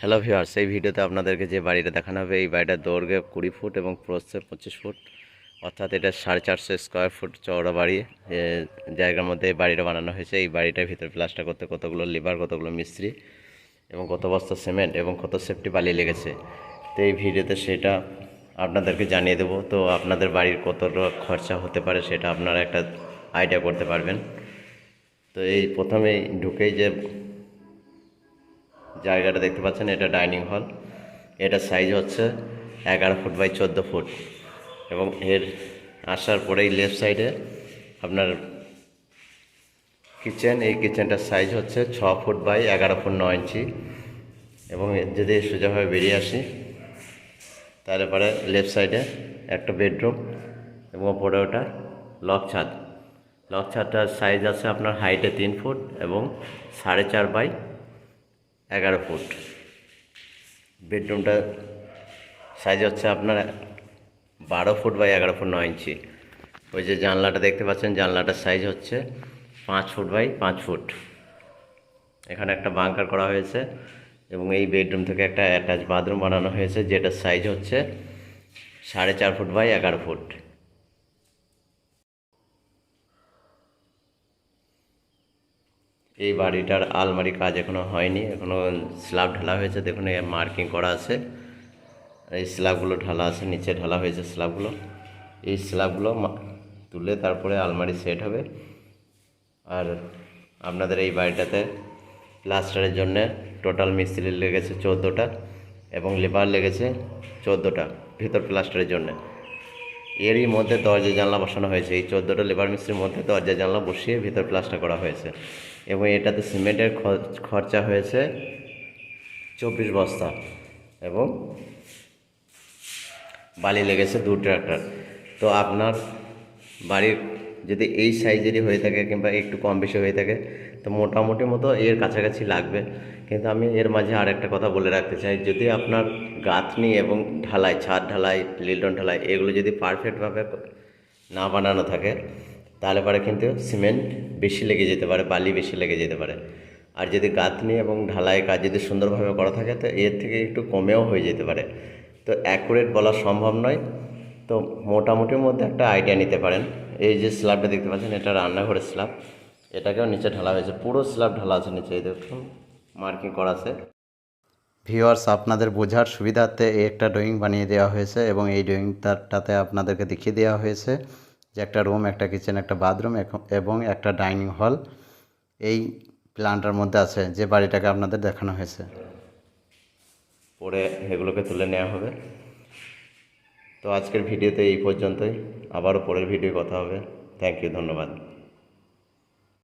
Hello viewers, এই ভিডিওতে আপনাদেরকে যে বাড়িটা দেখানো হবে এই বাড়িটার দৈর্ঘ্য 20 ফুট এবং প্রস্থে 25 ফুট, অর্থাৎ এটা 450 স্কোয়ার ফুট চওড়া বাড়ি। জায়গার মধ্যে এই বাড়িটা বানানো হয়েছে। এই বাড়িটার ভিতরে প্লাস্টার করতে কতগুলো লেবার, কতগুলো মিস্ত্রি এবং কত বস্তা সিমেন্ট এবং কত সেফটি বালি লেগেছে, তো এই ভিডিওতে সেটা আপনাদেরকে জানিয়ে দেবো। তো আপনাদের বাড়ির কতটা খরচা হতে পারে সেটা আপনারা একটা আইডিয়া করতে পারবেন। তো এই প্রথমেই ঢুকেই যে জায়গাটা দেখতে পাচ্ছেন, এটা ডাইনিং হল। এটা সাইজ হচ্ছে 11 ফুট বাই 14 ফুট এবং এর আসার পরেই লেফট সাইডে আপনার কিচেন। এই কিচেনটার সাইজ হচ্ছে 6 ফুট বাই 11 ফুট 9 ইঞ্চি। এবং যদি সোজাভাবে বেরিয়ে আসি তাহলে পরে লেফট সাইডে একটা বেডরুম এবং ওপরে ওটা লক ছাদ। লক ছাদটার সাইজ আছে আপনার হাইটে 3 ফুট এবং 4.5 বাই 11 ফুট। বেডরুমটার সাইজ হচ্ছে আপনার 12 ফুট বাই 11 ফুট 9 ইঞ্চি। ওই যে জানলাটা দেখতে পাচ্ছেন, জানলাটার সাইজ হচ্ছে 5 ফুট বাই 5 ফুট। এখানে একটা বাঙ্কার করা হয়েছে এবং এই বেডরুম থেকে একটা অ্যাটাচ বাথরুম বানানো হয়েছে, যেটার সাইজ হচ্ছে 4.5 ফুট বাই 11 ফুট। এই বাড়িটার আলমারি কাজ এখনো হয়নি, এখনো স্ল্যাব ঢালা হয়েছে। দেখুন এই মার্কিং করা আছে, এই স্ল্যাবগুলো ঢালা আছে, নিচে ঢালা হয়েছে স্ল্যাবগুলো। এই স্ল্যাবগুলো তুলে তারপরে আলমারি সেট হবে। আর আপনাদের এই বাড়িটাতে প্লাস্টারের জন্য টোটাল মিস্ত্রি লেগেছে 14টা এবং লেবার লেগেছে 14টা ভিতর প্লাস্টারের জন্য। এরই মধ্যে দরজা জানলা বসানো হয়েছে। এই 14টা লেবার মিস্ত্রির মধ্যে দরজা জানলা বসিয়ে ভিতর প্লাস্টার করা হয়েছে এবং এটাতে সিমেন্টের খরচা হয়েছে 24 বস্তা এবং বালি লেগেছে 2 ট্রাক্টর। তো আপনার বাড়ির যদি এই সাইজেরই হয়ে থাকে কিংবা একটু কম বেশি হয়ে থাকে তো মোটামুটি মতো এর কাছাকাছি লাগবে। কিন্তু আমি এর মাঝে আর একটা কথা বলে রাখতে চাই, যদি আপনার গাঁথনি এবং ঢালাই, ছাদ ঢালাই, লিন্টন ঢালাই এগুলো যদি পারফেক্টভাবে না বানানো থাকে তাহলে পরে কিন্তু সিমেন্ট বেশি লেগে যেতে পারে, বালি বেশি লেগে যেতে পারে। আর যদি গাঁথনি এবং ঢালাই কাজ যদি সুন্দরভাবে করা থাকে তো এর থেকে একটু কমেও হয়ে যেতে পারে। তো অ্যাকুরেট বলা সম্ভব নয়, তো মোটামুটির মধ্যে একটা আইডিয়া নিতে পারেন। এই যে স্ল্যাবটা দেখতে পাচ্ছেন, এটা রান্নাঘরের স্ল্যাব, এটাকেও নিচে ঢালা হয়েছে, পুরো স্ল্যাব ঢালা আছে নিচে, এই দেখুন মার্কিং করা আছে। ভিউয়ার্স, আপনাদের বোঝার সুবিধার্থে এই একটা ড্রয়িং বানিয়ে দেওয়া হয়েছে এবং এই ড্রয়িংটাতে আপনাদেরকে দেখিয়ে দেওয়া হয়েছে যে একটা রুম, একটা কিচেন, একটা বাথরুম এবং একটা ডাইনিং হল এই প্ল্যানটার মধ্যে আছে, যে বাড়িটাকে আপনাদের দেখানো হয়েছে। পরে এগুলোকে তুলে নেওয়া হবে। তো আজকের ভিডিওতে এই পর্যন্তই, আবারও পরের ভিডিও কথা হবে। থ্যাংক ইউ, ধন্যবাদ।